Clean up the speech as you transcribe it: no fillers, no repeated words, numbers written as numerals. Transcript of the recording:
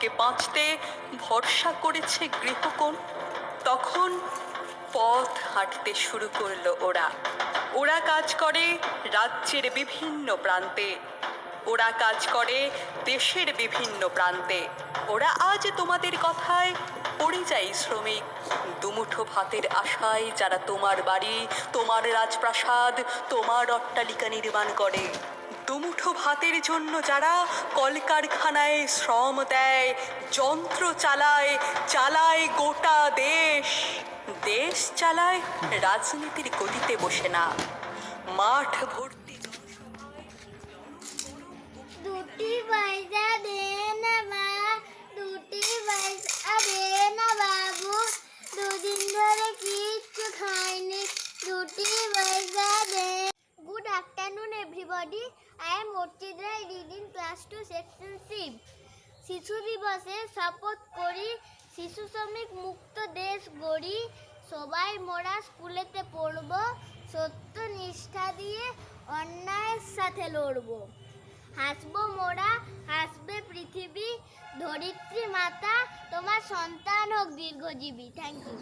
থেকে বাঁচতে ভরসা করেছে গৃহকোণ। তখন পথ হাঁটতে শুরু করলো ওরা। ওরা কাজ করে রাজ্যের বিভিন্ন প্রান্তে, ওরা কাজ করে দেশের বিভিন্ন প্রান্তে। ওরা আজ তোমাদের কথায় পরিযায়ী শ্রমিক, দুমুঠো ভাতের আশায় যারা তোমার বাড়ি, তোমার রাজপ্রাসাদ, তোমার অট্টালিকা নির্মাণ করে। দুমুঠো ভাতের জন্য যারা কলকারখানায় শ্রম দেয়, যন্ত্র চালায়, চালায় গোটা দেশ। দেশ চালায় রাজনীতির গদিতে বসে না, মাঠ ভর্তি দুটি পয়সা দে না মা, দুটি পয়সা দে না বাবু, দুদিন ধরে কিচ্ছু খাইনি, দুটি পয়সা দে। Good afternoon everybody. I am Murtid Rai reading class 2 section C. শিশু দিবসে শপথ করি, শিশু শ্রমিক মুক্ত দেশ গড়ি, সবাই মোরা স্কুলেতে পড়ব, সত্য নিষ্ঠা দিয়ে অন্যায়ের সাথে লড়ব। হাসবো মোরা, হাসবে পৃথিবী, ধরিত্রী মাতা তোমার সন্তান হোক দীর্ঘজীবী। Thank you.